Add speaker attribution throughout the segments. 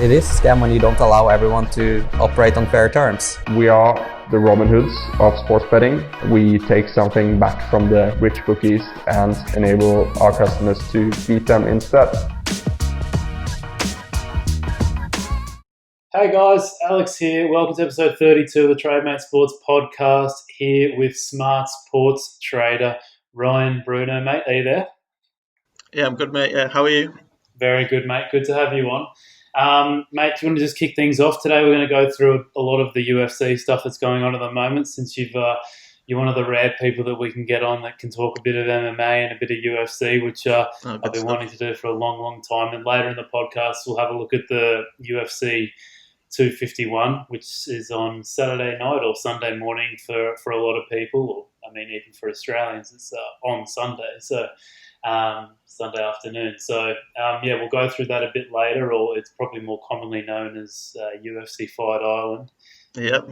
Speaker 1: It is a scam when you don't allow everyone to operate on fair terms.
Speaker 2: We are the Robin Hoods of sports betting. We take something back from the rich bookies and enable our customers to beat them instead.
Speaker 3: Hey guys, Alex here. Welcome to episode 32 of the Trademate Sports Podcast, here with smart sports trader Ryan Bruno. Mate, are you there?
Speaker 4: Yeah, I'm good, mate. How are you?
Speaker 3: Very good, mate. Good to have you on. Mate, do you want to just kick things off today? We're going to go through a lot of the UFC stuff that's going on at the moment, since you're one of the rare people that we can get on that can talk a bit of MMA and a bit of UFC, which I've been wanting to do for a long, long time. And later in the podcast, we'll have a look at the UFC 251, which is on Saturday night or Sunday morning for a lot of people, or I mean even for Australians, it's on Sunday, so Sunday afternoon. So yeah, we'll go through that a bit later, or it's probably more commonly known as UFC Fight Island.
Speaker 4: Yep.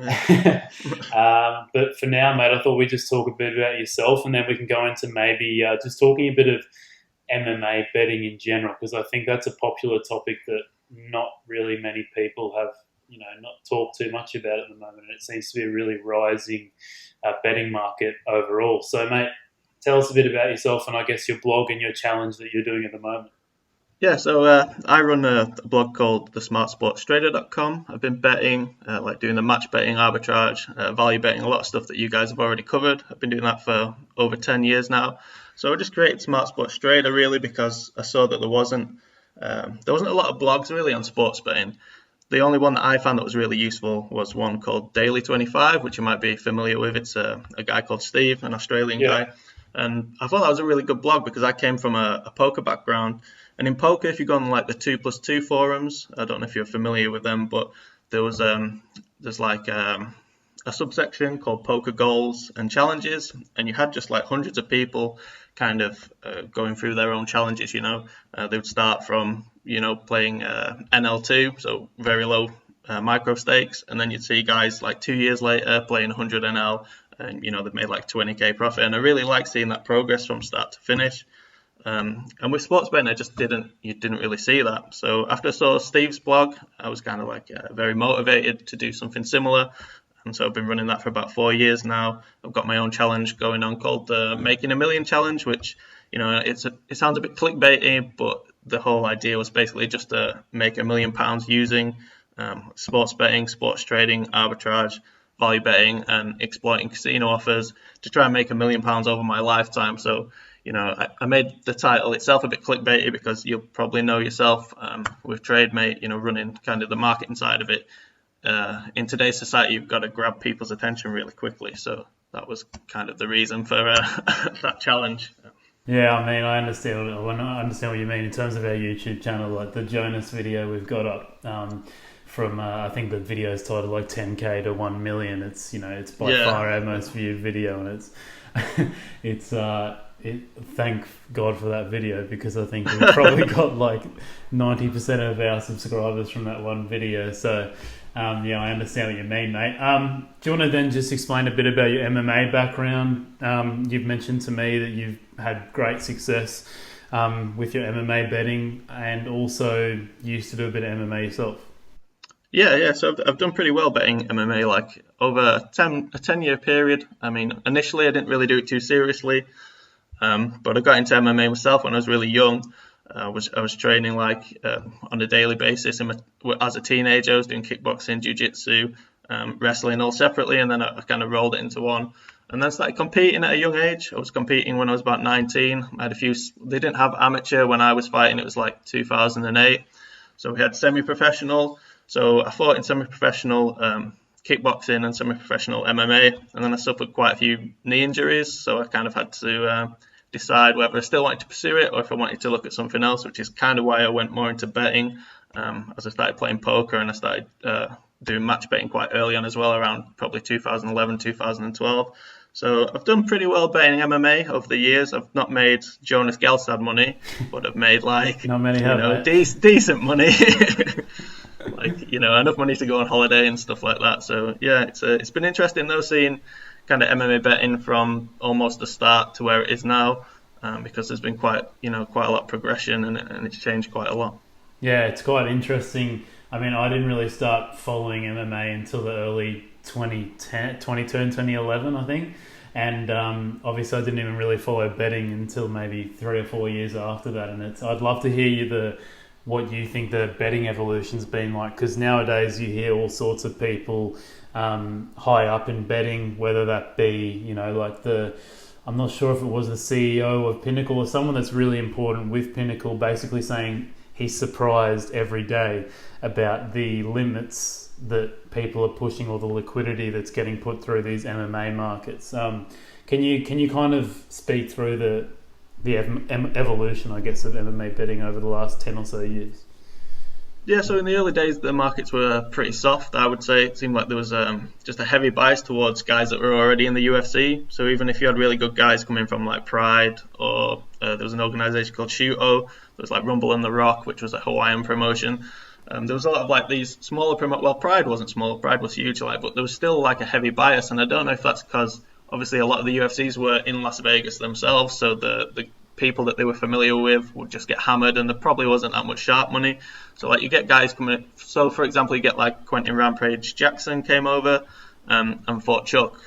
Speaker 3: But for now, mate, I thought we'd just talk a bit about yourself, and then we can go into maybe just talking a bit of MMA betting in general, because I think that's a popular topic that not really many people have, not talked too much about at the moment. And it seems to be a really rising betting market overall. So, mate, tell us a bit about yourself and I guess your blog and your challenge that you're doing at the moment.
Speaker 4: Yeah, so I run a blog called thesmartsportstrader.com. I've been betting, like doing the match betting, arbitrage, value betting, a lot of stuff that you guys have already covered. I've been doing that for over 10 years now. So I just created Smart Sports Trader really because I saw that there wasn't a lot of blogs really on sports betting. The only one that I found that was really useful was one called Daily 25, which you might be familiar with. It's a guy called Steve, an Australian guy. And I thought that was a really good blog because I came from a poker background. And in poker, if you go on like the 2+2 forums, I don't know if you're familiar with them, but there's like a subsection called Poker Goals and Challenges, and you had just like hundreds of people kind of going through their own challenges. They would start from playing NL2, so very low micro stakes, and then you'd see guys like 2 years later playing 100 NL, and they've made like 20k profit. And I really like seeing that progress from start to finish. And with sports betting, you didn't really see that. So after I saw Steve's blog, I was kind of like very motivated to do something similar. And so I've been running that for about 4 years now. I've got my own challenge going on called the Making a Million Challenge, which, it sounds a bit clickbaity, but the whole idea was basically just to make £1 million using sports betting, sports trading, arbitrage, value betting, and exploiting casino offers to try and make £1 million over my lifetime. So, I made the title itself a bit clickbaity because you'll probably know yourself with Trademate, running kind of the marketing side of it. In today's society, you've got to grab people's attention really quickly. So that was kind of the reason for that challenge.
Speaker 3: Yeah, I mean, I understand what you mean in terms of our YouTube channel, like the Jonas video we've got up from, I think the video is titled like 10K to 1 million. It's, it's by far our most viewed video, and thank God for that video, because I think we've probably got like 90% of our subscribers from that one video. So, yeah, I understand what you mean, mate. Do you want to then just explain a bit about your MMA background? You've mentioned to me that you've had great success with your MMA betting, and also used to do a bit of MMA yourself.
Speaker 4: Yeah. So I've done pretty well betting MMA, like over a 10-year period. I mean, initially I didn't really do it too seriously, but I got into MMA myself when I was really young. I was training like on a daily basis. As a teenager, I was doing kickboxing, jiu-jitsu, wrestling all separately, and then I kind of rolled it into one. And then started competing at a young age. I was competing when I was about 19. I had they didn't have amateur when I was fighting. It was like 2008. So we had semi-professional. So I fought in semi-professional kickboxing and semi-professional MMA. And then I suffered quite a few knee injuries. So I kind of had to decide whether I still wanted to pursue it or if I wanted to look at something else, which is kind of why I went more into betting as I started playing poker, and I started doing match betting quite early on as well, around probably 2011, 2012. So I've done pretty well betting MMA over the years. I've not made Jonas Gelsad money, but I've made like
Speaker 3: not many have
Speaker 4: decent money. Like, enough money to go on holiday and stuff like that. So yeah, it's been interesting though, seeing kind of MMA betting from almost the start to where it is now, because there's been quite a lot of progression, and it's changed quite a lot.
Speaker 3: Yeah, it's quite interesting. I mean, I didn't really start following MMA until the early 2011, I think. And obviously I didn't even really follow betting until maybe 3 or 4 years after that. And I'd love to hear you what you think the betting evolution's been like, because nowadays you hear all sorts of people high up in betting, whether that be, I'm not sure if it was the CEO of Pinnacle or someone that's really important with Pinnacle, basically saying he's surprised every day about the limits that people are pushing or the liquidity that's getting put through these MMA markets. Can you kind of speak through the evolution, I guess, of MMA betting over the last 10 or so years?
Speaker 4: Yeah, so in the early days, the markets were pretty soft, I would say. It seemed like there was just a heavy bias towards guys that were already in the UFC. So even if you had really good guys coming from like Pride, or there was an organization called Shuto, there was like Rumble and The Rock, which was a Hawaiian promotion. There was a lot of like these smaller Pride wasn't small, Pride was huge, but there was still like a heavy bias, and I don't know if that's because obviously a lot of the UFCs were in Las Vegas themselves, so the people that they were familiar with would just get hammered, and there probably wasn't that much sharp money. So like you get guys coming. So for example, you get like Quentin Rampage Jackson came over and fought Chuck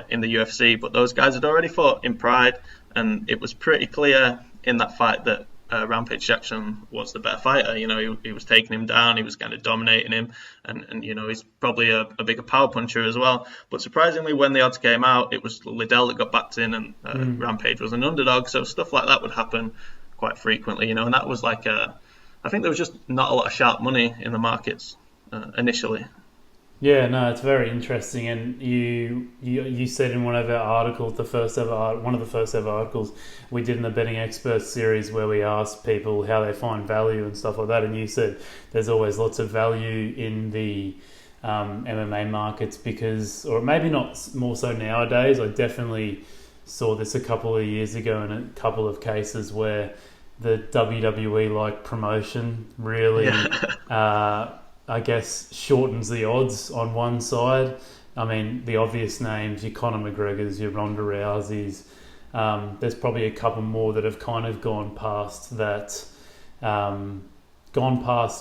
Speaker 4: in the UFC, but those guys had already fought in Pride, and it was pretty clear in that fight that Rampage Jackson was the better fighter. He was taking him down, he was kind of dominating him, and he's probably a bigger power puncher as well. But surprisingly, when the odds came out, it was Liddell that got backed in, and Rampage was an underdog. So stuff like that would happen quite frequently, and that was like I think there was just not a lot of sharp money in the markets initially.
Speaker 3: Yeah, no, it's very interesting. And you said in one of our articles, one of the first ever articles we did in the Betting Experts series, where we asked people how they find value and stuff like that, and you said there's always lots of value in the MMA markets because, or maybe not more so nowadays. I definitely saw this a couple of years ago in a couple of cases where the WWE-like promotion really... I guess shortens the odds on one side. I mean, the obvious names, your Conor McGregor's, your Ronda Rousey's. There's probably a couple more that have kind of gone past that,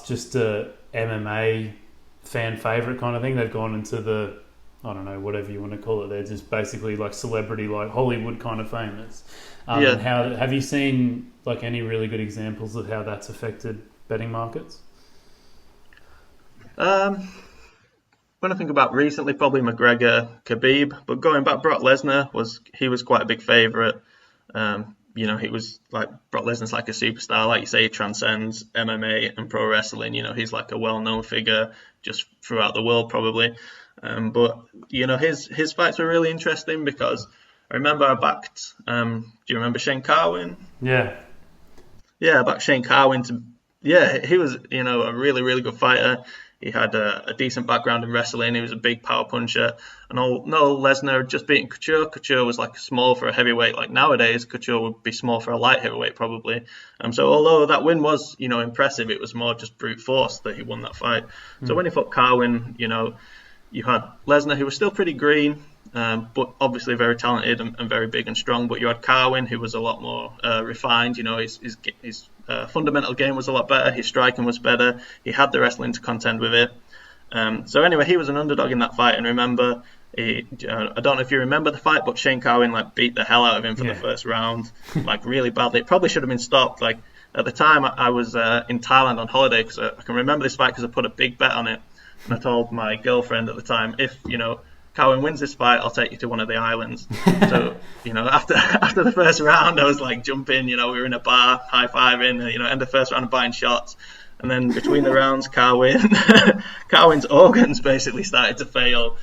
Speaker 3: just a MMA fan favourite kind of thing. They've gone into the, I don't know, whatever you want to call it. They're just basically like celebrity, like Hollywood kind of famous. And how have you seen like any really good examples of how that's affected betting markets?
Speaker 4: When I think about recently, probably McGregor, Khabib, but going back, Brock Lesnar was quite a big favourite. He was like, Brock Lesnar's like a superstar, like you say, he transcends MMA and pro wrestling. He's like a well-known figure just throughout the world probably. But his fights were really interesting because I remember I backed. Do you remember Shane Carwin?
Speaker 3: Yeah,
Speaker 4: I backed Shane Carwin to. Yeah, he was a really, really good fighter. He had a decent background in wrestling. He was a big power puncher. And Lesnar just beating Couture. Couture was like small for a heavyweight. Like nowadays, Couture would be small for a light heavyweight probably. So although that win was, impressive, it was more just brute force that he won that fight. So when he fought Carwin, you had Lesnar, who was still pretty green, but obviously very talented and very big and strong. But you had Carwin, who was a lot more refined. His fundamental game was a lot better. His striking was better. He had the wrestling to contend with it. So anyway, he was an underdog in that fight. And remember, I don't know if you remember the fight, but Shane Carwin beat the hell out of him for the first round, really badly. It probably should have been stopped. At the time, I was in Thailand on holiday because I can remember this fight because I put a big bet on it. And I told my girlfriend at the time, if Carwin wins this fight, I'll take you to one of the islands. So, after the first round, I was jumping, we were in a bar, high-fiving, end the first round, buying shots. And then between the rounds, Carwin's organs basically started to fail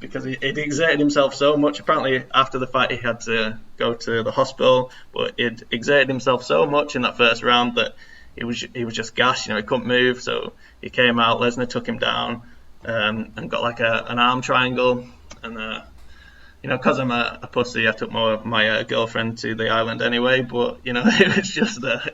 Speaker 4: because he exerted himself so much. Apparently, after the fight, he had to go to the hospital, but he'd exerted himself so much in that first round that he was just gashed. He couldn't move. So he came out. Lesnar took him down. And got an arm triangle, and because I'm a pussy, I took my girlfriend to the island anyway. But it was just a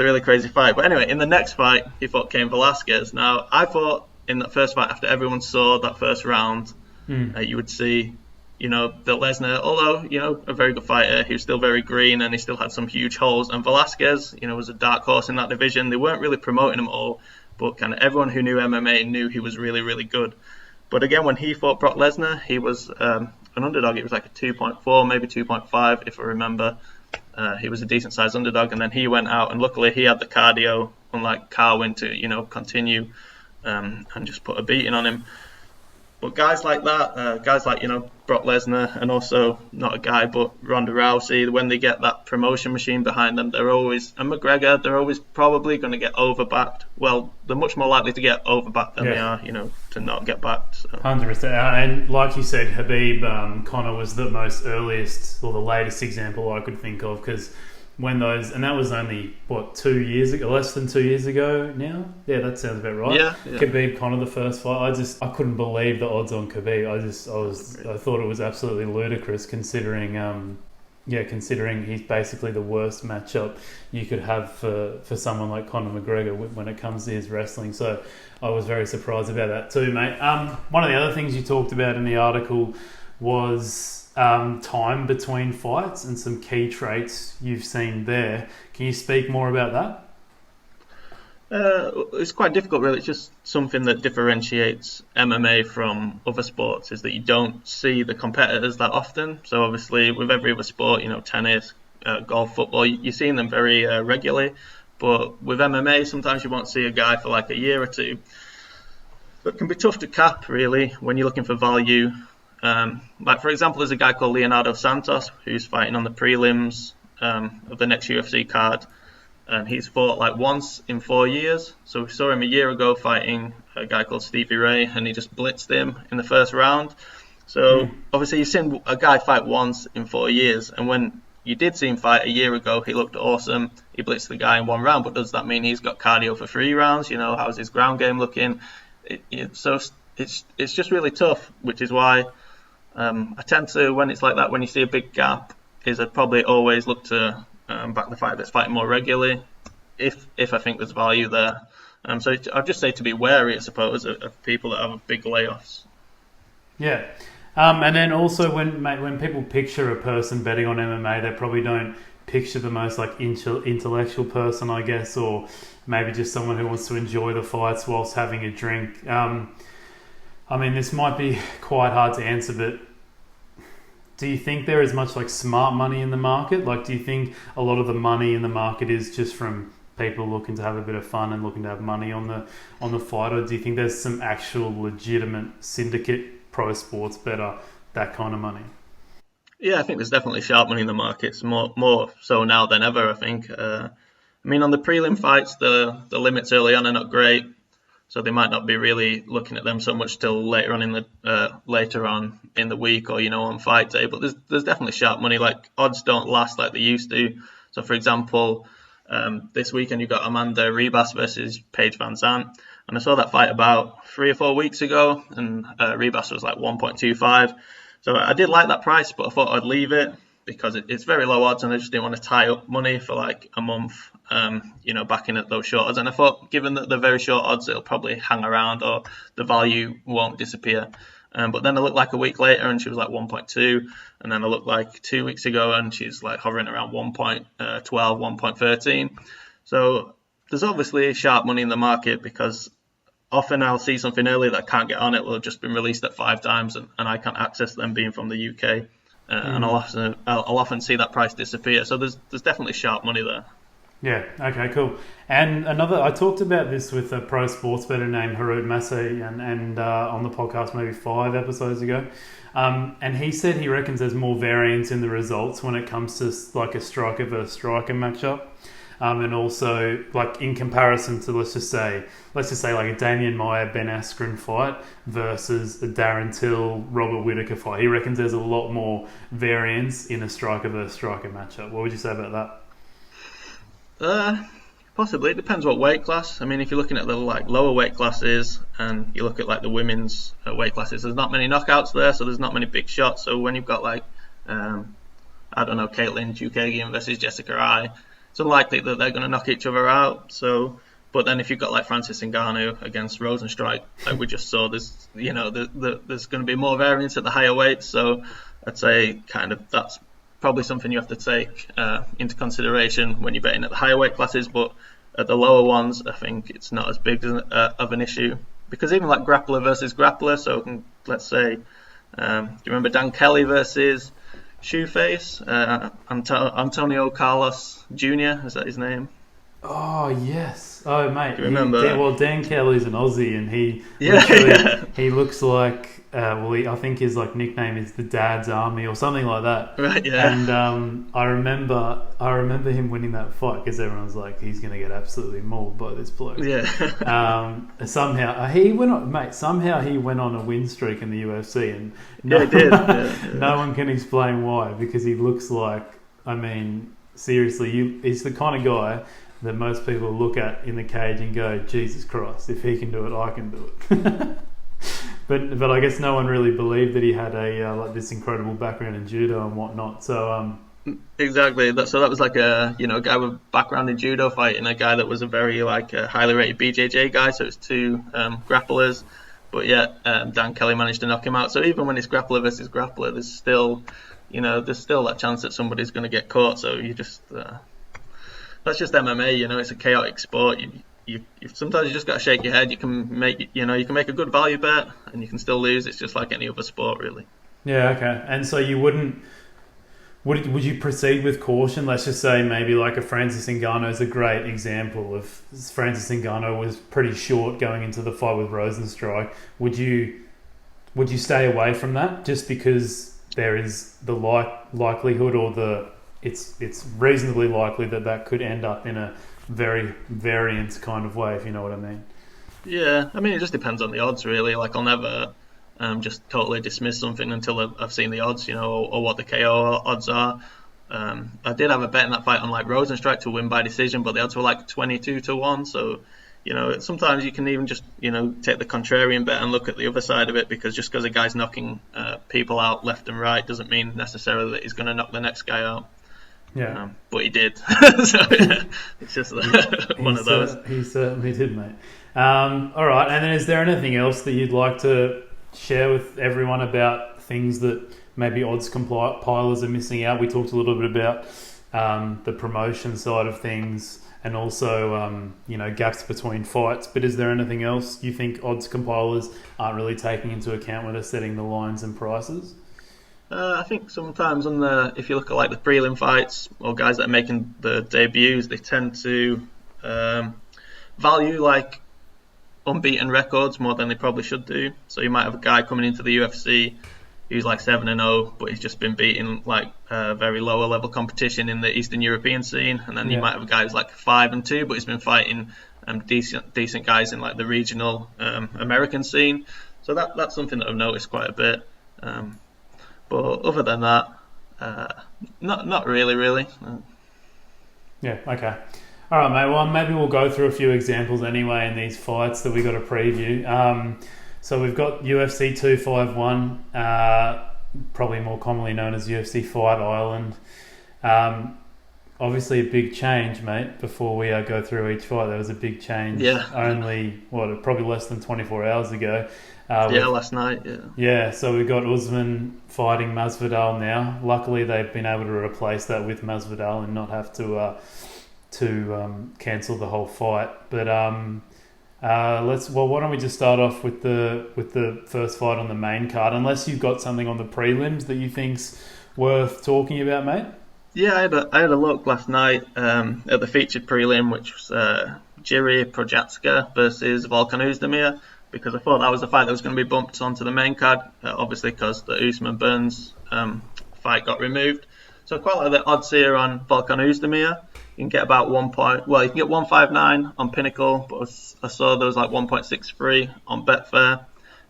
Speaker 4: really crazy fight. But anyway, in the next fight, he fought Cain Velasquez. Now I thought in that first fight, after everyone saw that first round, you would see that Lesnar, although, a very good fighter, he was still very green and he still had some huge holes. And Velasquez, was a dark horse in that division. They weren't really promoting him all, but kind of everyone who knew MMA knew he was really, really good. But again, when he fought Brock Lesnar, he was an underdog. It was like a 2.4, maybe 2.5, if I remember. He was a decent-sized underdog, and then he went out, and luckily he had the cardio, unlike Carwin, to, continue and just put a beating on him. But guys like that, guys like, Brock Lesnar, and also not a guy, but Ronda Rousey, when they get that promotion machine behind them, and McGregor, they're always probably going to get overbacked. Well, they're much more likely to get overbacked than they are, to not get backed. So.
Speaker 3: 100%. And like you said, Khabib, Conor was the most earliest, or the latest example I could think of, because and that was only, 2 years ago, less than 2 years ago now? Yeah, that sounds about right. Yeah. Khabib, Conor, the first fight. I couldn't believe the odds on Khabib. I thought it was absolutely ludicrous considering he's basically the worst matchup you could have for someone like Conor McGregor when it comes to his wrestling. So I was very surprised about that too, mate. One of the other things you talked about in the article was time between fights and some key traits you've seen there. Can you speak more about that?
Speaker 4: It's quite difficult, really. It's just something that differentiates MMA from other sports, is that you don't see the competitors that often. So obviously with every other sport, tennis, golf, football, you're seeing them very regularly. But with MMA, sometimes you won't see a guy for like a year or two. But it can be tough to cap, really, when you're looking for value. Like, for example, there's a guy called Leonardo Santos who's fighting on the prelims of the next UFC card, and he's fought like once in 4 years. So we saw him a year ago fighting a guy called Stevie Ray, and he just blitzed him in the first round. So obviously you've seen a guy fight once in 4 years, and when you did see him fight a year ago, he looked awesome. He blitzed the guy in 1 round, but does that mean he's got cardio for 3 rounds? How's his ground game looking? So it's just really tough, which is why I tend to, when it's like that, when you see a big gap, I'd probably always look to back the fighter that's fighting more regularly, if I think there's value there. So I'd just say to be wary, I suppose, of people that have big layoffs.
Speaker 3: Yeah. And then also when people picture a person betting on MMA, they probably don't picture the most like intellectual person, I guess, or maybe just someone who wants to enjoy the fights whilst having a drink. This might be quite hard to answer, but do you think there is much like smart money in the market? Like, do you think a lot of the money in the market is just from people looking to have a bit of fun and looking to have money on the fight, or do you think there's some actual legitimate syndicate pro sports bettor, that kind of money?
Speaker 4: Yeah, I think there's definitely sharp money in the market. It's more so now than ever, I think. On the prelim fights, the limits early on are not great. So they might not be really looking at them so much till later on in the week, or on fight day. But there's definitely sharp money. Like, odds don't last like they used to. So for example, this weekend you got Amanda Rebus versus Paige Van Zant, and I saw that fight about 3 or 4 weeks ago, and Rebus was like 1.25. So I did like that price, but I thought I'd leave it because it's very low odds, and I just didn't want to tie up money for like a month. Backing at those short odds, and I thought, given that they're very short odds, it'll probably hang around, or the value won't disappear. But then I looked like a week later and she was like 1.2, and then I looked like 2 weeks ago and she's like hovering around 1.12, 1.13. So there's obviously sharp money in the market, because often I'll see something early that I can't get on. It will have just been released at 5 times, and I can't access them being from the UK, and I'll often see that price disappear. So there's definitely sharp money there.
Speaker 3: Yeah, okay, cool. And I talked about this with a pro sports bettor named Harut Masih and on the podcast maybe 5 episodes ago. And he said he reckons there's more variance in the results when it comes to like a striker versus striker matchup. And also like in comparison to let's just say like a Damian Maia Ben Askren fight versus a Darren Till Robert Whittaker fight. He reckons there's a lot more variance in a striker versus striker matchup. What would you say about that?
Speaker 4: Possibly. It depends what weight class. If you're looking at the like lower weight classes and you look at like the women's weight classes, there's not many knockouts there, so there's not many big shots. So when you've got like Caitlin Chukagian versus Jessica Eye, it's unlikely that they're going to knock each other out. So, but then if you've got like Francis Ngannou against Rosenstrike, like we just saw, there's going to be more variance at the higher weights. So I'd say kind of that's probably something you have to take into consideration when you're betting at the higher weight classes, but at the lower ones, I think it's not as big of an issue, because even like grappler versus grappler, so let's say, do you remember Dan Kelly versus Shoeface? Antonio Carlos Jr., is that his name?
Speaker 3: Oh yes. Oh mate.
Speaker 4: Do you remember?
Speaker 3: Well, Dan Kelly's an Aussie, and he he looks like I think his like nickname is the Dad's Army or something like that.
Speaker 4: Right. Yeah.
Speaker 3: And I remember him winning that fight because everyone's like, he's going to get absolutely mauled by this bloke.
Speaker 4: Yeah.
Speaker 3: Somehow he went on, mate. Somehow he went on a win streak in the UFC, and
Speaker 4: he did. Yeah.
Speaker 3: No one can explain why, because he looks like, I mean, seriously, he's the kind of guy that most people look at in the cage and go, Jesus Christ, if he can do it, I can do it. But I guess no one really believed that he had a like this incredible background in judo and whatnot. So
Speaker 4: exactly. So that was like a guy with background in judo fighting, a guy that was a very highly rated BJJ guy. So it's two grapplers, but yet Dan Kelly managed to knock him out. So even when it's grappler versus grappler, there's still that chance that somebody's going to get caught. So you just that's just MMA. It's a chaotic sport. You sometimes you just got to shake your head. You can make a good value bet, and you can still lose. It's just like any other sport, really.
Speaker 3: Yeah. Okay. And so you would you proceed with caution? Let's just say maybe like a Francis Ngannou is a great example of Francis Ngannou was pretty short going into the fight with Rosenstrike. Would you stay away from that just because there is the likelihood or it's reasonably likely that could end up in a very variant kind of way, if you know what I mean?
Speaker 4: Yeah, I mean, it just depends on the odds, really. Like, I'll never just totally dismiss something until I've seen the odds, or what the KO odds are. I did have a bet in that fight on like Rosenstrike to win by decision, but the odds were like 22-1. So, sometimes you can even just, take the contrarian bet and look at the other side of it, because just because a guy's knocking people out left and right doesn't mean necessarily that he's going to knock the next guy out.
Speaker 3: Yeah,
Speaker 4: but he did. So yeah, it's just one of those.
Speaker 3: He certainly did, mate. All right, and then is there anything else that you'd like to share with everyone about things that maybe odds compilers are missing out? We talked a little bit about the promotion side of things, and also gaps between fights. But is there anything else you think odds compilers aren't really taking into account when they're setting the lines and prices?
Speaker 4: I think sometimes if you look at like the prelim fights or guys that are making the debuts, they tend to value like unbeaten records more than they probably should do. So you might have a guy coming into the UFC who's like 7-0, but he's just been beating like very lower level competition in the Eastern European scene, and then you might have a guy who's like 5-2, but he's been fighting decent guys in like the regional American scene. So that's something that I've noticed quite a bit. But other than that, not really.
Speaker 3: Yeah, okay. All right, mate. Well, maybe we'll go through a few examples anyway in these fights that we got to preview. So we've got UFC 251, probably more commonly known as UFC Fight Island. Obviously a big change, mate. Before we go through each fight, there was a big change.
Speaker 4: Yeah.
Speaker 3: Only, probably less than 24 hours ago.
Speaker 4: Last night,
Speaker 3: Yeah, so we've got Usman fighting Masvidal now. Luckily, they've been able to replace that with Masvidal and not have to cancel the whole fight. But why don't we just start off with the first fight on the main card, unless you've got something on the prelims that you think's worth talking about, mate?
Speaker 4: Yeah, I had a look last night at the featured prelim, which was Jiri Prochazka versus Volkan Oezdemir, because I thought that was the fight that was going to be bumped onto the main card, obviously because the Usman Burns fight got removed. So I quite like the odds here on Volkan Oezdemir. You can get about you can get 159 on Pinnacle, but I saw there was like 1.63 on Betfair.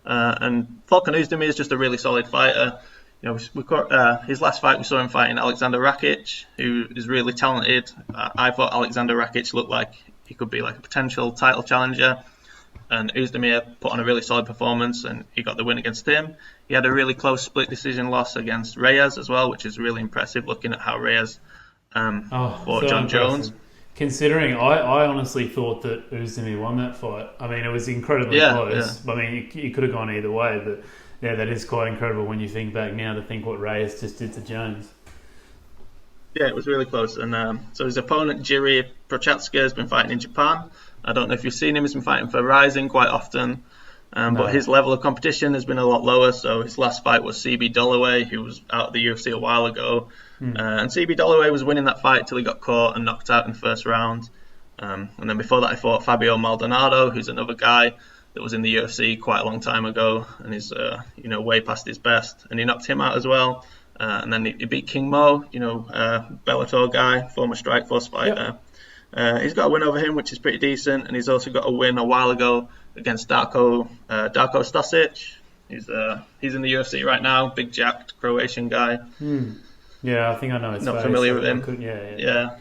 Speaker 4: And Volkan Oezdemir is just a really solid fighter. We got his last fight, we saw him fighting Alexander Rakic, who is really talented. I thought Alexander Rakic looked like he could be like a potential title challenger. And Oezdemir put on a really solid performance, and he got the win against him. He had a really close split decision loss against Reyes as well, which is really impressive, looking at how Reyes fought John Jones.
Speaker 3: Considering I honestly thought that Oezdemir won that fight. I mean, it was incredibly close.
Speaker 4: Yeah.
Speaker 3: I mean, it could have gone either way, but yeah, that is quite incredible when you think back now to think what Reyes just did to Jones.
Speaker 4: Yeah, it was really close. And so his opponent, Jiri Prochazka, has been fighting in Japan. I don't know if you've seen him. He's been fighting for Rising quite often. But his level of competition has been a lot lower. So his last fight was CB Dollaway, who was out of the UFC a while ago. And CB Dollaway was winning that fight till he got caught and knocked out in the first round. And then before that, he fought Fabio Maldonado, who's another guy that was in the UFC quite a long time ago and is way past his best. And he knocked him out as well. And then he beat King Mo, Bellator guy, former Strikeforce fighter. Yep. He's got a win over him, which is pretty decent. And he's also got a win a while ago against Darko Stasic. He's in the UFC right now, big jacked Croatian guy.
Speaker 3: Yeah, I think I know his
Speaker 4: Not
Speaker 3: face.
Speaker 4: familiar with him.
Speaker 3: Yeah.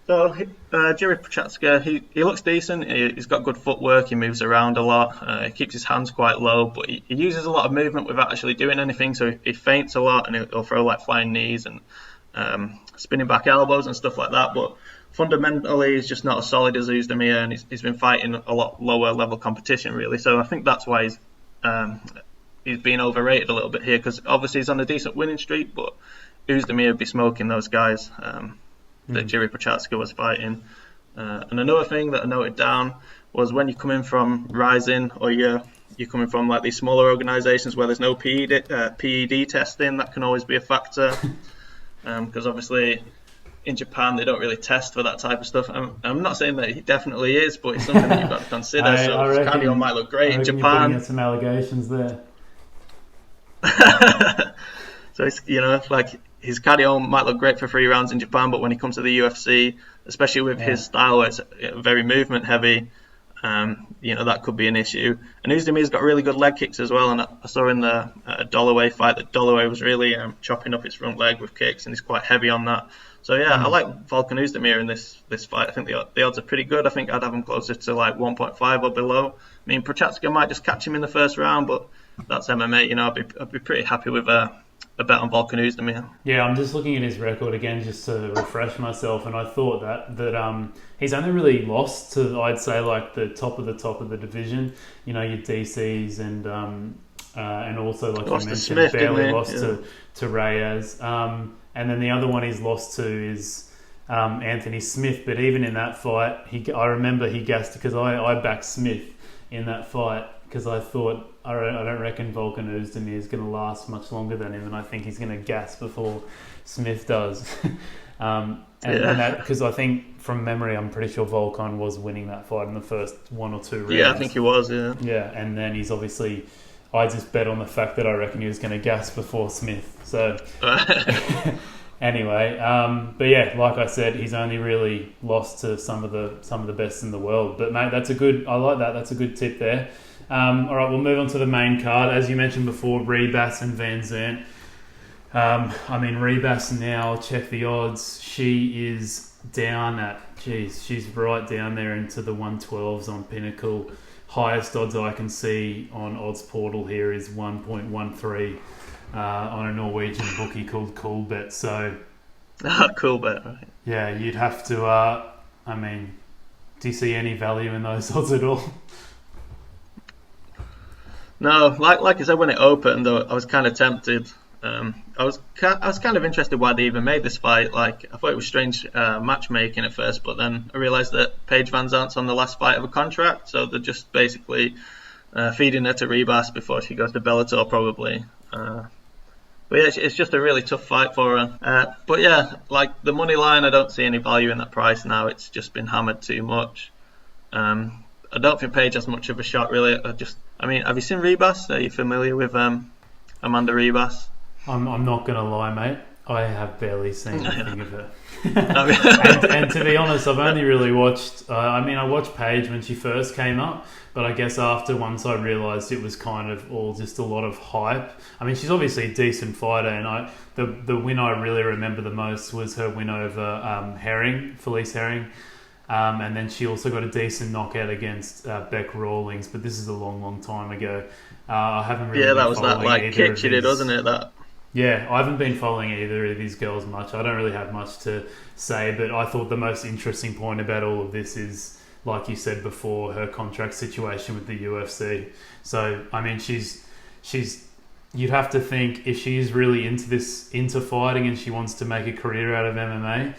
Speaker 4: So Jiri Prochazka, he looks decent. He's got good footwork. He moves around a lot. He keeps his hands quite low, but he uses a lot of movement without actually doing anything. So he feints a lot, and he'll throw like flying knees and spinning back elbows and stuff like that. But fundamentally, he's just not as solid as Uzdemir, and he's been fighting a lot lower level competition really. So I think that's why he's being overrated a little bit here, because obviously he's on a decent winning streak, but Uzdemir would be smoking those guys that Jiri Prochazka was fighting. And another thing that I noted down was when you come in from Rising, or you're coming from like these smaller organisations where there's no PED testing, that can always be a factor. Because obviously in Japan they don't really test for that type of stuff. I'm not saying that he definitely is, but it's something that you've got to consider. His cardio might look great in Japan.
Speaker 3: You're putting in some allegations there.
Speaker 4: So it's, like his cardio might look great for 3 rounds in Japan, but when he comes to the UFC, especially with his style where it's very movement heavy, that could be an issue. And Uzdemir's got really good leg kicks as well, and I saw in the Dollaway fight that Dollaway was really chopping up his front leg with kicks, and he's quite heavy on that. So I like Volkan Uzdemir in this fight. I think the odds are pretty good. I think I'd have him closer to like 1.5 or below. I mean, Prochazka might just catch him in the first round, but that's MMA. I'd be pretty happy with a bet on Volkan Uzdemir.
Speaker 3: Yeah, I'm just looking at his record again just to refresh myself, and I thought that he's only really lost to, I'd say, like the top of the division. Your DCs and also, like
Speaker 4: lost
Speaker 3: you mentioned,
Speaker 4: Smith,
Speaker 3: barely lost to Reyes. And then the other one he's lost to is Anthony Smith. But even in that fight, I remember he gassed, because I backed Smith in that fight, because I thought, I don't reckon Volkan Uzdemir is going to last much longer than him, and I think he's going to gas before Smith does. And that, because I think from memory, I'm pretty sure Volkan was winning that fight in the first 1 or 2 rounds.
Speaker 4: Yeah, I think he was.
Speaker 3: Yeah, and then he's obviously, I just bet on the fact that I reckon he was going to gas before Smith. So anyway, but yeah, like I said, he's only really lost to some of the best in the world. But mate, I like that. That's a good tip there. All right, we'll move on to the main card. As you mentioned before, Rebus and Van Zant. Rebus now, check the odds. She is down at, she's right down there into the 112s on Pinnacle. Highest odds I can see on Odds Portal here is 1.13 on a Norwegian bookie called Coolbet. So,
Speaker 4: Coolbet, right?
Speaker 3: Yeah, you'd have to. Do you see any value in those odds at all?
Speaker 4: No, like I said when it opened, though, I was kind of tempted. I was kind of interested why they even made this fight. Like, I thought it was strange matchmaking at first, but then I realised that Paige Van Zant's on the last fight of a contract, so they're just basically feeding her to Rebus before she goes to Bellator, probably. But yeah, it's just a really tough fight for her. But yeah, like the money line, I don't see any value in that price now. It's just been hammered too much. I don't think Paige has much of a shot, really. Have you seen Rebus? Are you familiar with Amanda Rebus?
Speaker 3: I'm not going to lie, mate. I have barely seen anything of her. and to be honest, I've only really watched... I watched Paige when she first came up, but I guess once I realised it was kind of all just a lot of hype. I mean, she's obviously a decent fighter, and the win I really remember the most was her win over Felice Herring. And then she also got a decent knockout against Beck Rawlings, but this is a long, long time ago. I haven't really
Speaker 4: that was that like kick she did, wasn't it? That.
Speaker 3: Yeah, I haven't been following either of these girls much. I don't really have much to say, but I thought the most interesting point about all of this is, like you said before, her contract situation with the UFC. So, I mean, she's you'd have to think if she's really into fighting and she wants to make a career out of MMA,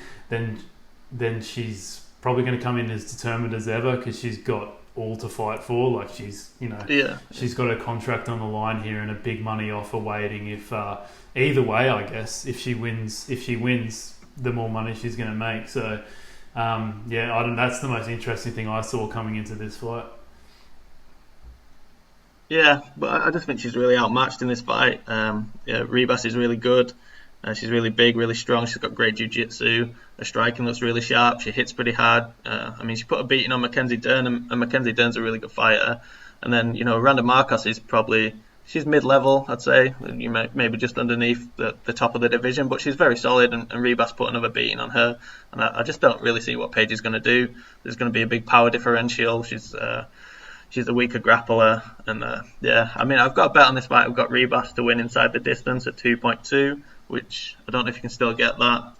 Speaker 3: then she's probably going to come in as determined as ever because she's got all to fight for. Like she's got a contract on the line here and a big money offer waiting. If either way, I guess if she wins, the more money she's going to make. So that's the most interesting thing I saw coming into this fight.
Speaker 4: Yeah, but I just think she's really outmatched in this fight. Rebus is really good. She's really big, really strong. She's got great jiu-jitsu. Her striking looks really sharp. She hits pretty hard. She put a beating on Mackenzie Dern, and Mackenzie Dern's a really good fighter. And then, Randa Marcos is she's mid-level, I'd say. Maybe just underneath the top of the division, but she's very solid, and Rebus put another beating on her. And I just don't really see what Paige is going to do. There's going to be a big power differential. She's a weaker grappler, and I've got a bet on this fight. I've got Rebus to win inside the distance at 2.2, which I don't know if you can still get that,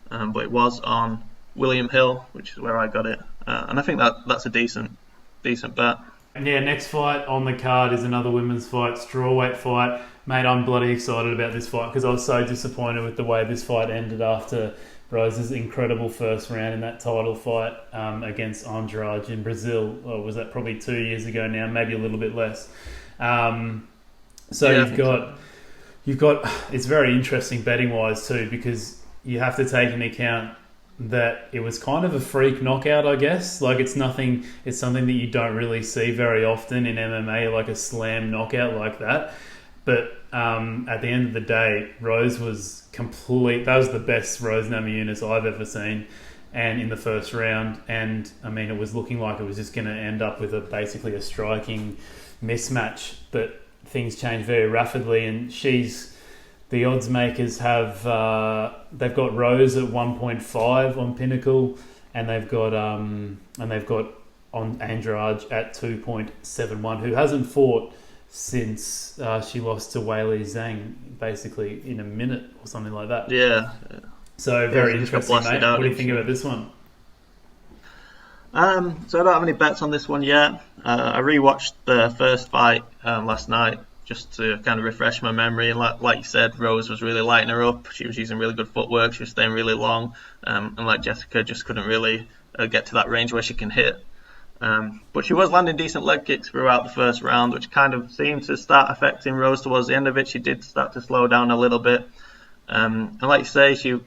Speaker 4: but it was on William Hill, which is where I got it, and I think that's a decent bet.
Speaker 3: Yeah, next fight on the card is another women's fight, strawweight fight. Mate, I'm bloody excited about this fight because I was so disappointed with the way this fight ended after Rose's incredible first round in that title fight against Andrade in Brazil. Or was that probably 2 years ago now? Maybe a little bit less. You've got. It's very interesting betting wise too because you have to take into account that it was kind of a freak knockout, I guess. Like it's something that you don't really see very often in MMA, like a slam knockout like that. But at the end of the day, Rose was complete. That was the best Rose Namajunas I've ever seen, and in the first round. And it was looking like it was just going to end up with basically a striking mismatch. But things changed very rapidly, and the odds makers they've got Rose at 1.5 on Pinnacle, and they've got on Andrade at 2.71, who hasn't fought since she lost to Weili Zhang, basically in a minute or something like that.
Speaker 4: Yeah.
Speaker 3: So very interesting, mate. What do you think about this one?
Speaker 4: So I don't have any bets on this one yet. I rewatched the first fight last night just to kind of refresh my memory. And like you said, Rose was really lighting her up. She was using really good footwork. She was staying really long. And like Jessica, just couldn't really get to that range where she can hit. But she was landing decent leg kicks throughout the first round, which kind of seemed to start affecting Rose towards the end of it. She did start to slow down a little bit. And like you say, she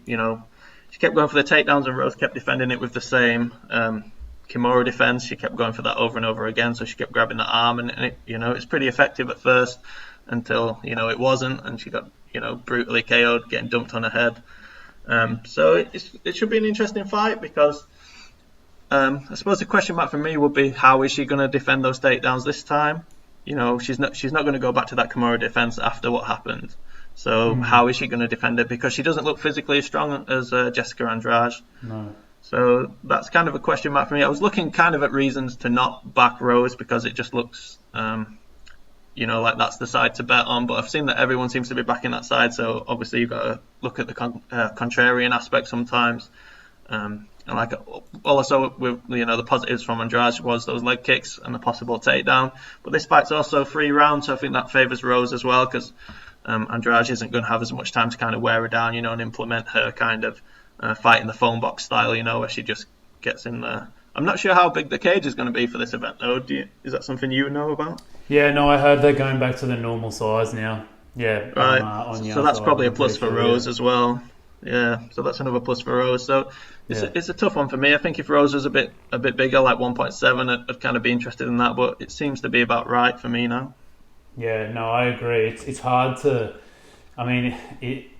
Speaker 4: kept going for the takedowns, and Rose kept defending it with the same Kimura defense. She kept going for that over and over again, so she kept grabbing the arm, and it, it's pretty effective at first until it wasn't, and she got brutally KO'd, getting dumped on her head. So it should be an interesting fight because I suppose the question mark for me would be, how is she going to defend those takedowns this time? She's not going to go back to that Kimura defense after what happened. So how is she going to defend it? Because she doesn't look physically as strong as Jessica Andrade.
Speaker 3: No.
Speaker 4: So that's kind of a question mark for me. I was looking kind of at reasons to not back Rose because it just looks, like that's the side to bet on. But I've seen that everyone seems to be backing that side. So obviously you've got to look at the contrarian aspect sometimes. And like also with the positives from Andrade was those leg kicks and the possible takedown. But this fight's also 3 rounds, so I think that favours Rose as well because Andrade isn't going to have as much time to kind of wear her down, and implement her kind of fight in the phone box style, where she just gets in there. I'm not sure how big the cage is going to be for this event, though. Is that something you know about?
Speaker 3: Yeah, no, I heard they're going back to the normal size now. Yeah,
Speaker 4: right. So that's probably a plus for Rose as well. Yeah, so that's another plus for Rose. So it's a tough one for me. I think if Rose was a bit bigger, like 1.7, I'd kind of be interested in that. But it seems to be about right for me now.
Speaker 3: Yeah, no, I agree. It's hard to.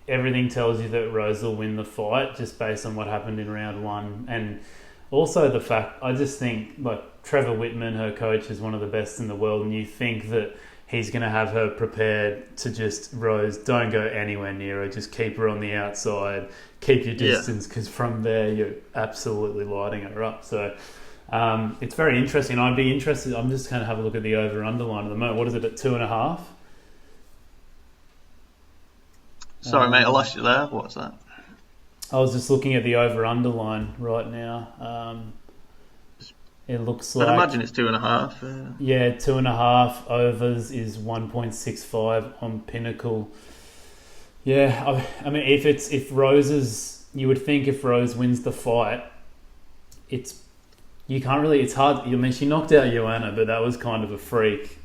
Speaker 3: Everything tells you that Rose will win the fight just based on what happened in round 1, and also the fact, I just think, like, Trevor Whitman, her coach, is one of the best in the world, and you think that he's going to have her prepared to just, Rose, don't go anywhere near her, just keep her on the outside, keep your distance, because from there you're absolutely lighting her up. So it's very interesting. I'd be interested. I'm just going to have a look at the over-under line at the moment. What is it, at 2.5?
Speaker 4: Sorry, mate, I lost you there. What's that?
Speaker 3: I was just looking at the over-under line right now. It looks
Speaker 4: I'd
Speaker 3: like...
Speaker 4: imagine it's 2.5.
Speaker 3: Yeah, 2.5 overs is 1.65 on Pinnacle. Yeah, I mean, if Rose's... You would think if Rose wins the fight, you can't really... It's hard... I mean, she knocked out Joanna, but that was kind of a freak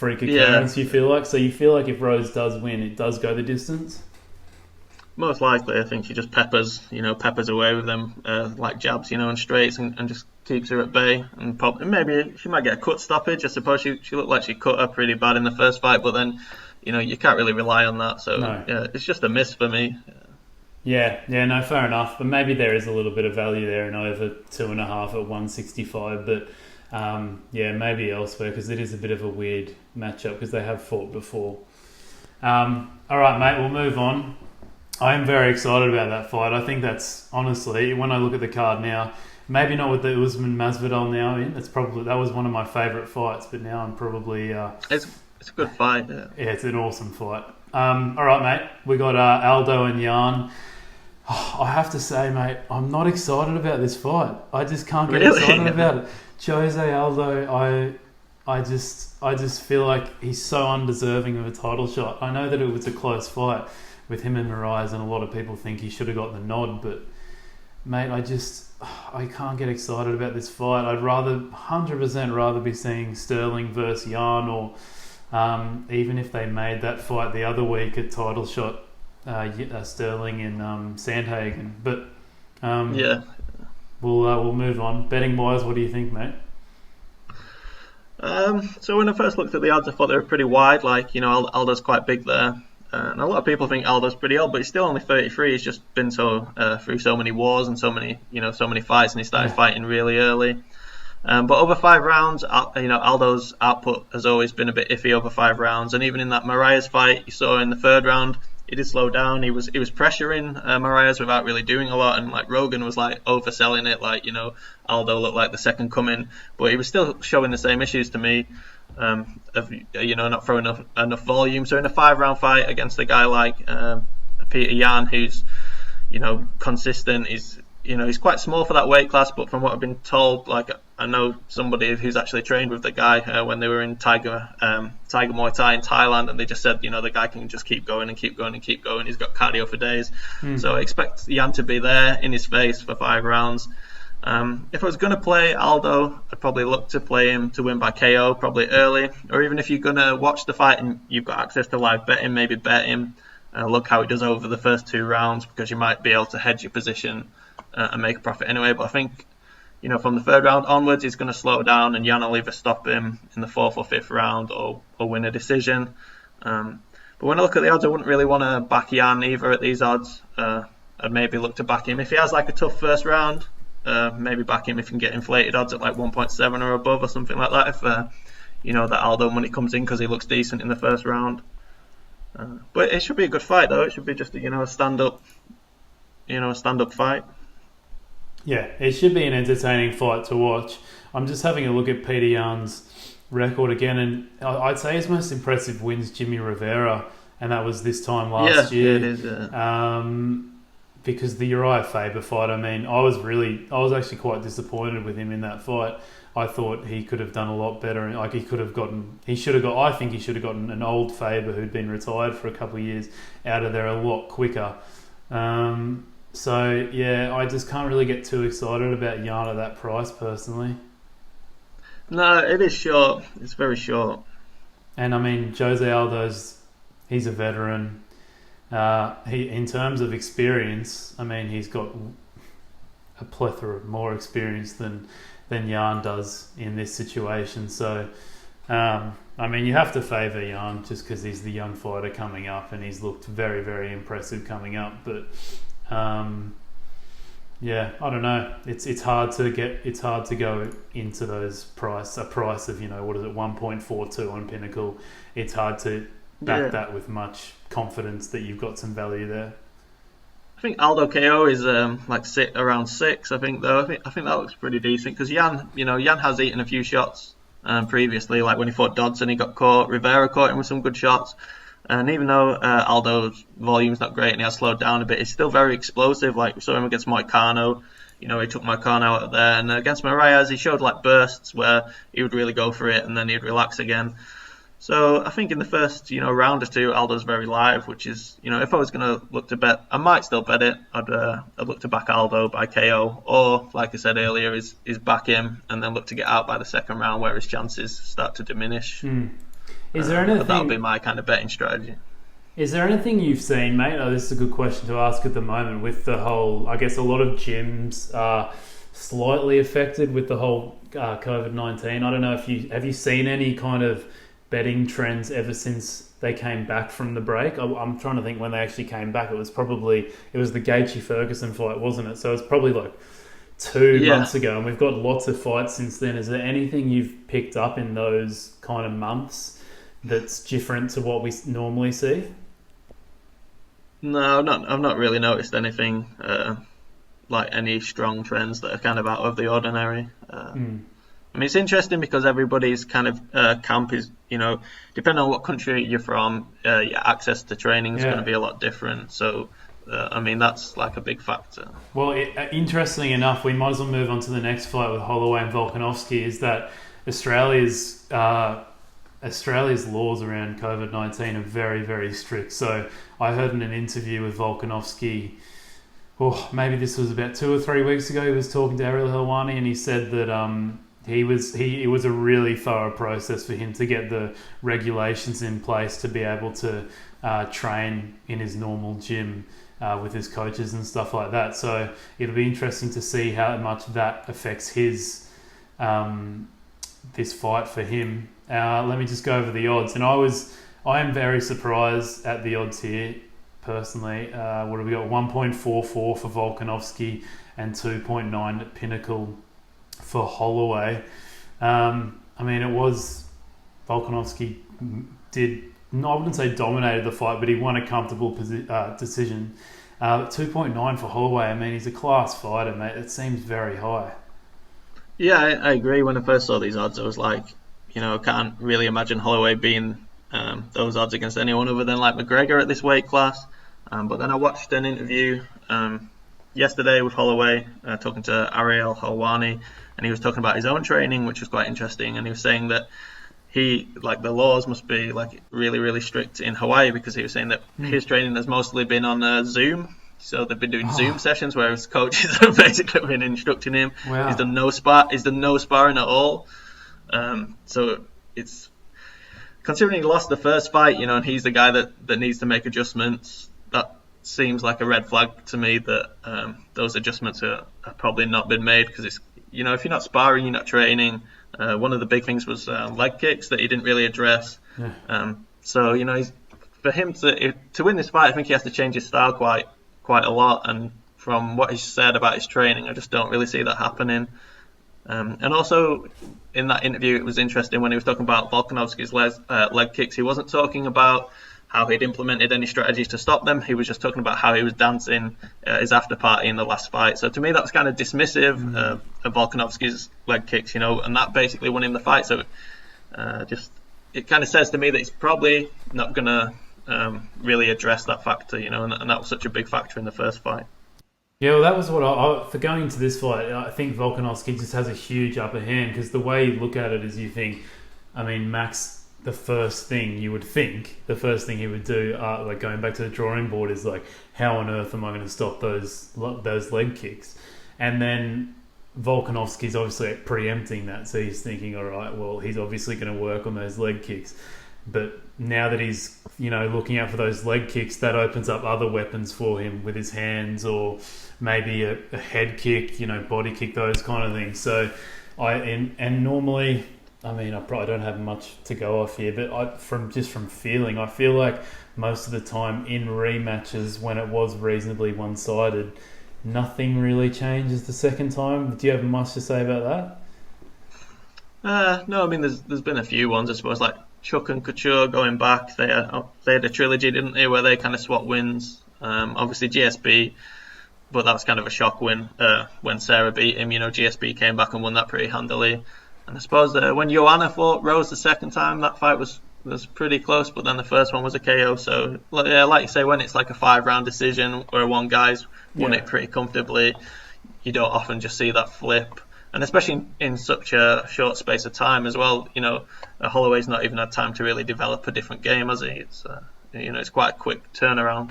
Speaker 3: occurrence, you feel like. So you feel like if Rose does win, it does go the distance?
Speaker 4: Most likely, I think she just peppers away with them like jabs, and straights, and just keeps her at bay. And maybe she might get a cut stoppage. I suppose she looked like she cut her pretty bad in the first fight, but then, you can't really rely on that. So
Speaker 3: No.
Speaker 4: yeah, it's just a miss for me.
Speaker 3: Yeah, no, fair enough. But maybe there is a little bit of value there in over 2.5 at 165. But maybe elsewhere, because it is a bit of a weird matchup because they have fought before. All right, mate, we'll move on. I am very excited about that fight. I think that's, honestly, when I look at the card now, maybe not with the Usman Masvidal now in. That was one of my favourite fights, but now I'm probably...
Speaker 4: It's a good fight. Yeah,
Speaker 3: it's an awesome fight. All right, mate. We got Aldo and Jan. I have to say, mate, I'm not excited about this fight. I just can't get excited about it. Jose Aldo, I just feel like he's so undeserving of a title shot. I know that it was a close fight with him and Moraes, and a lot of people think he should have got the nod, but mate, I can't get excited about this fight. I'd 100% rather be seeing Sterling versus Jan, or even if they made that fight the other week, a title shot, Sterling and Sandhagen. But we'll move on. Betting wise, what do you think, mate?
Speaker 4: So when I first looked at the odds, I thought they were pretty wide. Aldo's quite big there. And a lot of people think Aldo's pretty old, but he's still only 33. He's just been through so many wars and so many fights, and he started fighting really early. But over 5 rounds, Aldo's output has always been a bit iffy over 5 rounds. And even in that Moraes fight you saw in the 3rd round, he did slow down. He was pressuring Moraes without really doing a lot, and Rogan was overselling it. Aldo looked like the second coming, but he was still showing the same issues to me. Of not throwing enough volume. So in a 5-round fight against a guy like Peter Yan, who's consistent, he's quite small for that weight class. But from what I've been told, I know somebody who's actually trained with the guy when they were in Tiger Muay Thai in Thailand, and they just said the guy can just keep going and keep going and keep going. He's got cardio for days. So I expect Yan to be there in his face for 5 rounds. If I was going to play Aldo, I'd probably look to play him to win by KO, probably early. Or even if you're going to watch the fight and you've got access to live betting, maybe bet him. Look how he does over the first 2 rounds, because you might be able to hedge your position and make a profit anyway. But I think, from the 3rd round onwards, he's going to slow down, and Jan will either stop him in the 4th or 5th round or win a decision. But when I look at the odds, I wouldn't really want to back Jan either at these odds. I'd maybe look to back him if he has a tough first round. Maybe back him if you can get inflated odds at 1.7 or above or something like that, if that Aldo money comes in because he looks decent in the first round. But it should be a good fight though. It should be just a stand-up fight.
Speaker 3: Yeah, it should be an entertaining fight to watch. I'm just having a look at Peter Yan's record again, and I'd say his most impressive win's Jimmy Rivera, and that was this time last year.
Speaker 4: Yeah, it is.
Speaker 3: Because the Uriah Faber fight, I was actually quite disappointed with him in that fight. I thought he could have done a lot better. I think he should have gotten an old Faber who'd been retired for a couple of years out of there a lot quicker. So yeah, I just can't really get too excited about Jan at that price personally.
Speaker 4: No, it is short. It's very short.
Speaker 3: And Jose Aldo's, he's a veteran. He, in terms of experience, he's got a plethora more experience than Jan does in this situation. So, you have to favour Jan just because he's the young fighter coming up, and he's looked very, very impressive coming up. But I don't know. It's hard to go into those price of 1.42 on Pinnacle. It's hard to back that with much confidence that you've got some value there.
Speaker 4: I think Aldo KO is around 6. I think though. I think that looks pretty decent because Jan has eaten a few shots previously. Like when he fought Dodson, he got caught. Rivera caught him with some good shots. And even though Aldo's volume's not great and he has slowed down a bit, he's still very explosive. Like we saw him against Moicano. he took my corn out of there. And against Marias, he showed like bursts where he would really go for it and then he'd relax again. So I think in the first, round or two, Aldo's very live, which is, if I was going to look to bet, I might still bet it. I'd look to back Aldo by KO, or like I said earlier, is back him and then look to get out by the second round where his chances start to diminish.
Speaker 3: Is there anything?
Speaker 4: That would be my kind of betting strategy.
Speaker 3: Is there anything you've seen, mate? Oh, this is a good question to ask at the moment with the whole, I guess a lot of gyms are slightly affected with the whole COVID-19. I don't know if have you seen any kind of betting trends ever since they came back from the break? I'm trying to think when they actually came back. It was the Gaethje Ferguson fight, wasn't it? So it's probably like 2 months ago, and we've got lots of fights since then. Is there anything you've picked up in those kind of months that's different to what we normally see?
Speaker 4: No, I've not really noticed anything like any strong trends that are kind of out of the ordinary. I mean, it's interesting because everybody's kind of camp is, depending on what country you're from, your access to training is going to be a lot different. So, that's like a big factor. Well,
Speaker 3: interestingly enough, we might as well move on to the next fight with Holloway and Volkanovski, is that Australia's laws around COVID-19 are very, very strict. So I heard in an interview with Volkanovski, maybe this was about 2 or 3 weeks ago, he was talking to Ariel Helwani, and he said that it was a really thorough process for him to get the regulations in place to be able to train in his normal gym with his coaches and stuff like that. So it'll be interesting to see how much that affects his this fight for him. Let me just go over the odds. And I am very surprised at the odds here, personally. What have we got? 1.44 for Volkanovski and 2.9 at Pinnacle for Holloway. It was Volkanovski I wouldn't say dominated the fight, but he won a comfortable decision. 2.9 for Holloway. He's a class fighter, mate. It seems very high.
Speaker 4: Yeah, I agree. When I first saw these odds, I was like, I can't really imagine Holloway being those odds against anyone other than like McGregor at this weight class. But then I watched an interview yesterday with Holloway, talking to Ariel Helwani, and he was talking about his own training, which was quite interesting. And he was saying that the laws must be like really, really strict in Hawaii, because he was saying that his training has mostly been on Zoom. So they've been doing Zoom sessions where his coaches have basically been instructing him. Wow. He's done no sparring at all. So it's, considering he lost the first fight, and he's the guy that needs to make adjustments, that seems like a red flag to me that those adjustments are probably not been made, because it's, if you're not sparring, you're not training. One of the big things was leg kicks that he didn't really address. Yeah. So for him to win this fight, I think he has to change his style quite a lot. And from what he said about his training, I just don't really see that happening. And also in that interview, it was interesting when he was talking about Volkanovski's leg kicks. He wasn't talking about how he'd implemented any strategies to stop them. He was just talking about how he was dancing his after party in the last fight. So to me, that was kind of dismissive of Volkanovski's leg kicks, and that basically won him the fight. So it kind of says to me that he's probably not going to really address that factor, and that was such a big factor in the first fight.
Speaker 3: Yeah, well, that was what for going into this fight, I think Volkanovski just has a huge upper hand, because the way you look at it is you think, Max, the first thing he would do, like going back to the drawing board, is like, how on earth am I going to stop those leg kicks? And then Volkanovski's obviously preempting that, so he's thinking, all right, well, he's obviously going to work on those leg kicks. But now that he's, looking out for those leg kicks, that opens up other weapons for him with his hands, or maybe a head kick, body kick, those kind of things. So normally, I probably don't have much to go off here, but from feeling, I feel like most of the time in rematches, when it was reasonably one-sided, nothing really changes the second time. Do you have much to say about
Speaker 4: that? No, there's been a few ones, I suppose, like Chuck and Couture going back. They had a trilogy, didn't they, where they kind of swap wins. Obviously GSB, but that was kind of a shock win when Sarah beat him. GSB came back and won that pretty handily. And I suppose when Joanna fought Rose the second time, that fight was pretty close, but then the first one was a KO. So, like you say, when it's like a 5-round decision where one guy's won it pretty comfortably, you don't often just see that flip. And especially in such a short space of time as well, Holloway's not even had time to really develop a different game, has he? It's it's quite a quick turnaround.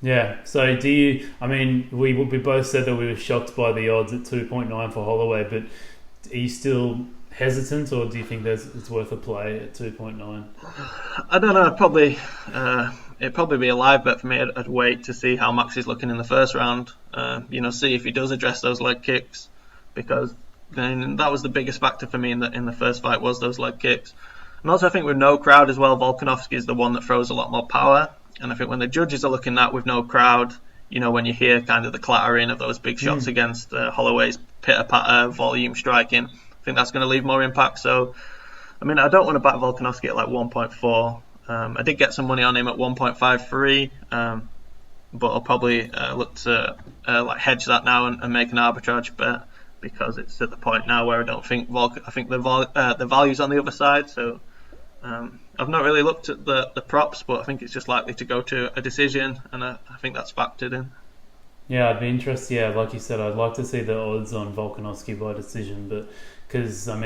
Speaker 3: Yeah. So we both said that we were shocked by the odds at 2.9 for Holloway, but are you still hesitant, or do you think it's worth a play at 2.9?
Speaker 4: I don't know. It'd probably be a live bet for me. I'd wait to see how Max is looking in the first round. See if he does address those leg kicks, because then that was the biggest factor for me in the first fight, was those leg kicks. And also I think with no crowd as well, Volkanovski is the one that throws a lot more power. And I think when the judges are looking at with no crowd, when you hear kind of the clattering of those big shots against Holloway's pitter-patter volume striking, I think that's going to leave more impact. So, I don't want to back Volkanovski at like 1.4. I did get some money on him at 1.53, but I'll probably look to hedge that now and make an arbitrage bet, because it's at the point now where I don't think I think the value's on the other side. So I've not really looked at the props, but I think it's just likely to go to a decision, and I think that's factored in.
Speaker 3: Yeah, I'd be interested. Yeah, like you said, I'd like to see the odds on Volkanovski by decision, but because I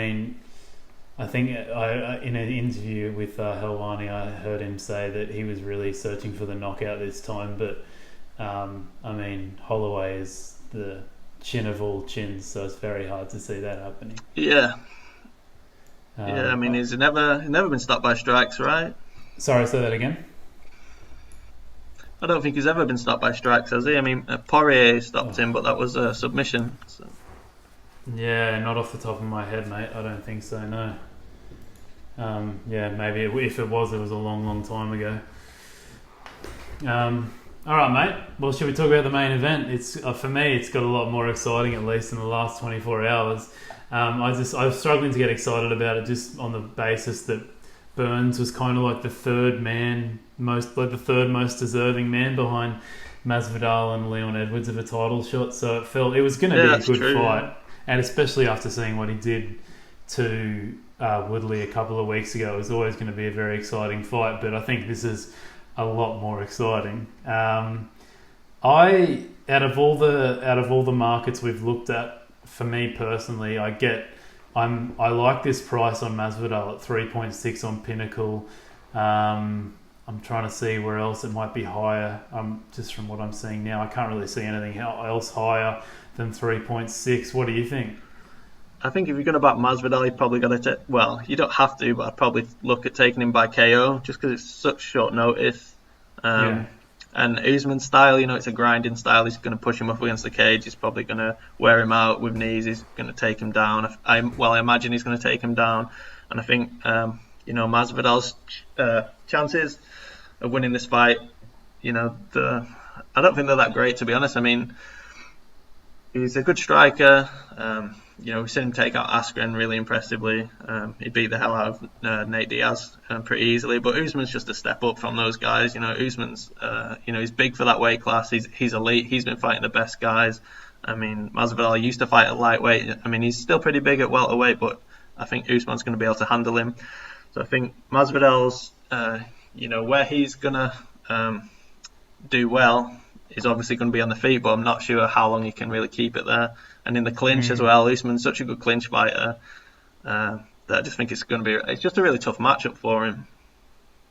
Speaker 3: think in an interview with Helwani, I heard him say that he was really searching for the knockout this time, but Holloway is the chin of all chins, so it's very hard to see that happening.
Speaker 4: Yeah. He's never been stopped by strikes, right?
Speaker 3: Sorry, say that again.
Speaker 4: I don't think he's ever been stopped by strikes, has he? Poirier stopped him, but that was a submission. So.
Speaker 3: Yeah, not off the top of my head, mate. I don't think so, no. Maybe if it was a long time ago. All right, mate. Well, should we talk about the main event? It's for me, it's got a lot more exciting, at least in the last 24 hours. I was struggling to get excited about it, just on the basis that Burns was kind of like the third most deserving man behind Masvidal and Leon Edwards of a title shot. So it was going to be a good fight, and especially after seeing what he did to Woodley a couple of weeks ago, it was always going to be a very exciting fight. But I think this is a lot more exciting. Out of all the markets we've looked at, for me personally, I like this price on Masvidal at 3.6 on Pinnacle. I'm trying to see where else it might be higher. Just from what I'm seeing now, I can't really see anything else higher than 3.6. What do you think?
Speaker 2: I think if you're going to back Masvidal, you probably got to you don't have to, but I'd probably look at taking him by KO, just because it's such short notice. And Usman's style, it's a grinding style. He's going to push him up against the cage. He's probably going to wear him out with knees. He's going to take him down. I imagine he's going to take him down. And I think, Masvidal's chances of winning this fight, I don't think they're that great, to be honest. He's a good striker. We've seen him take out Askren really impressively. He beat the hell out of Nate Diaz pretty easily. But Usman's just a step up from those guys. Usman's, he's big for that weight class. He's elite. He's been fighting the best guys. Masvidal used to fight at lightweight. He's still pretty big at welterweight, but I think Usman's going to be able to handle him. So I think Masvidal's, where he's going to do well is obviously going to be on the feet, but I'm not sure how long he can really keep it there. And in the clinch as well, Usman's such a good clinch fighter that I just think it's just a really tough matchup for him.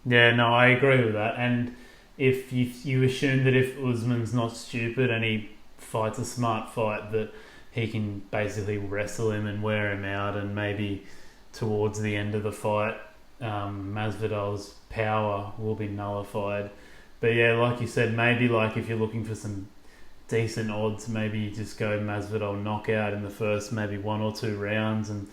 Speaker 3: Yeah, no, I agree with that. And if you assume that if Usman's not stupid and he fights a smart fight, that he can basically wrestle him and wear him out, and maybe towards the end of the fight, Masvidal's power will be nullified. But yeah, like you said, maybe if you're looking for some decent odds, maybe you just go Masvidal knockout in the first maybe 1 or 2 rounds, and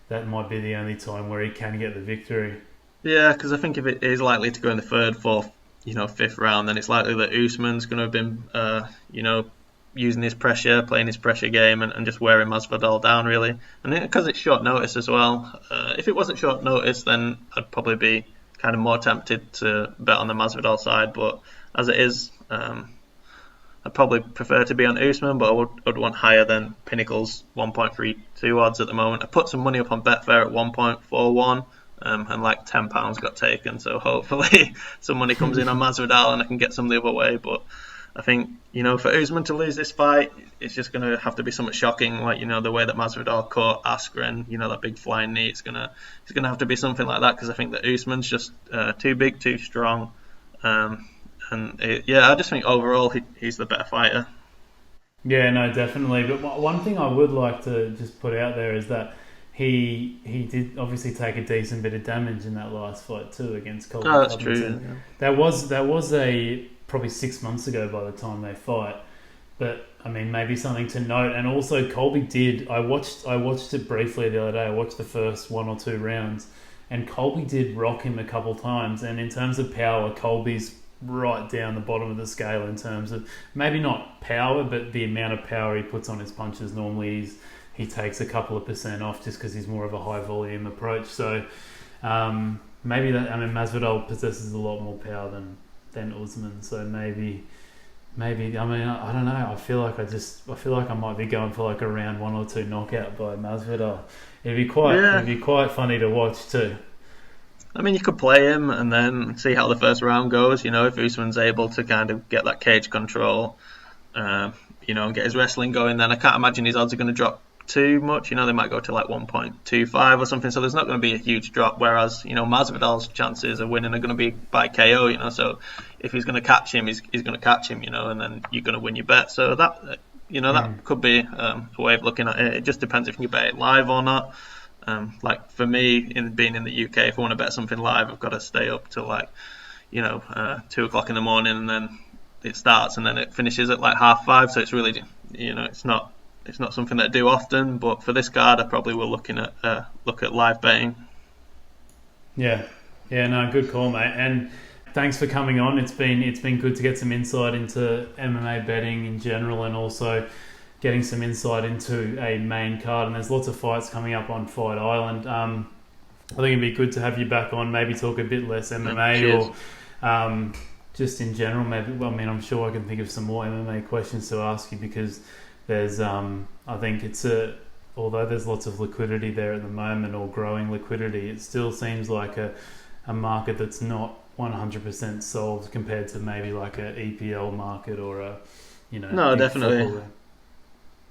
Speaker 3: that might be the only time where he can get the victory.
Speaker 2: Yeah, because I think if it is likely to go in the 3rd, 4th, 5th round, then it's likely that Usman's going to have been, using his pressure, playing his pressure game, and just wearing Masvidal down, really. And because it's short notice as well, if it wasn't short notice, then I'd probably be kind of more tempted to bet on the Masvidal side. But as it is, I'd probably prefer to be on Usman, but I'd want higher than Pinnacle's 1.32 odds at the moment. I put some money up on Betfair at 1.41, and like £10 got taken. So hopefully some money comes in on Masvidal and I can get some the other way. But I think, for Usman to lose this fight, it's just going to have to be something shocking, like, the way that Masvidal caught Askren, that big flying knee. It's gonna have to be something like that, because I think that Usman's just too big, too strong. I just think overall he's the better fighter.
Speaker 3: Yeah, no, definitely. But one thing I would like to just put out there is that he did obviously take a decent bit of damage in that last fight too against Colby.
Speaker 2: Oh, that's true. Yeah.
Speaker 3: That was probably 6 months ago by the time they fight. But I mean, maybe something to note. And also, Colby did. I watched it briefly the other day. I watched the first 1 or 2 rounds, and Colby did rock him a couple times. And in terms of power, Colby's right down the bottom of the scale in terms of maybe not power, but the amount of power he puts on his punches. Normally, he takes a couple of % off just because he's more of a high volume approach. So maybe that. I mean, Masvidal possesses a lot more power than Usman. So maybe. I mean, I don't know. I feel like I might be going for like a round 1 or 2 knockout by Masvidal. It'd be quite funny to watch too.
Speaker 2: I mean, you could play him and then see how the first round goes. If Usman's able to kind of get that cage control, and get his wrestling going, then I can't imagine his odds are going to drop too much. They might go to like 1.25 or something. So there's not going to be a huge drop. Whereas, Masvidal's chances of winning are going to be by KO. So if he's going to catch him, he's going to catch him. And then you're going to win your bet. So that that could be a way of looking at it. It just depends if you can bet it live or not. Like for me, being in the UK, if I want to bet something live, I've got to stay up till 2 o'clock in the morning, and then it starts, and then it finishes at like 5:30. So it's really, it's not something that I do often. But for this card, I probably will look at live betting.
Speaker 3: Yeah, no, good call, mate. And thanks for coming on. It's been good to get some insight into MMA betting in general, and also getting some insight into a main card. And there's lots of fights coming up on Fight Island. I think it'd be good to have you back on, maybe talk a bit less MMA or just in general. Maybe. Well, I mean, I'm sure I can think of some more MMA questions to ask you, because there's I think although there's lots of liquidity there at the moment, or growing liquidity, it still seems like a market that's not 100% solved compared to maybe like a EPL market or a
Speaker 2: No, definitely.
Speaker 3: Football.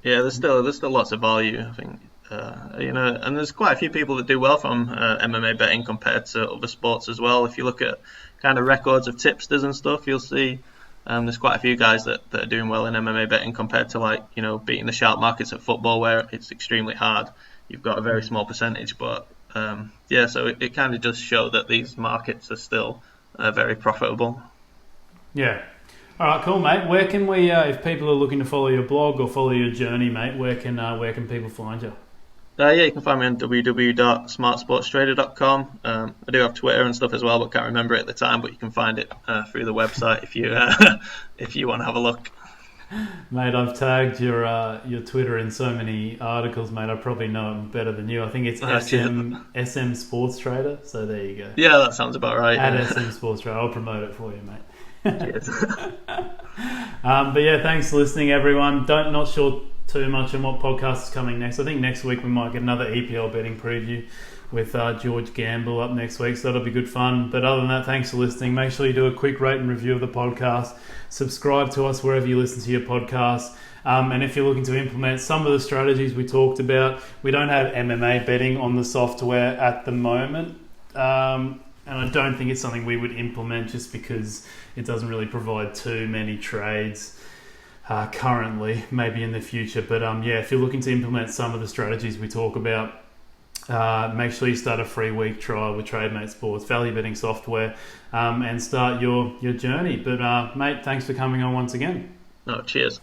Speaker 2: Yeah, there's still lots of value, I think. And there's quite a few people that do well from MMA betting compared to other sports as well. If you look at kind of records of tipsters and stuff, you'll see there's quite a few guys that are doing well in MMA betting compared to beating the sharp markets at football, where it's extremely hard. You've got a very small percentage, but so it kind of does show that these markets are still very profitable. Yeah.
Speaker 3: All right, cool, mate. Where can we, if people are looking to follow your blog or follow your journey, mate, where can people find you?
Speaker 2: You can find me on www.smartsportstrader.com. I do have Twitter and stuff as well, but can't remember it at the time. But you can find it through the website if you want to have a look.
Speaker 3: Mate, I've tagged your Twitter in so many articles, mate. I probably know it better than you. I think it's SM Sports Trader. So there you go.
Speaker 2: Yeah, that sounds about right.
Speaker 3: At SM Sports Trader, I'll promote it for you, mate. But yeah, thanks for listening, everyone. Not sure too much on what podcast is coming next. I think next week we might get another EPL betting preview with George Gamble up next week, so that'll be good fun. But other than that, thanks for listening. Make sure you do a quick rate and review of the podcast. Subscribe to us wherever you listen to your podcast. And if you're looking to implement some of the strategies we talked about, we don't have MMA betting on the software at the moment. And I don't think it's something we would implement just because it doesn't really provide too many trades currently, maybe in the future. But if you're looking to implement some of the strategies we talk about, make sure you start a free week trial with Trademate Sports, value betting software, and start your journey. But mate, thanks for coming on once again.
Speaker 2: No, cheers.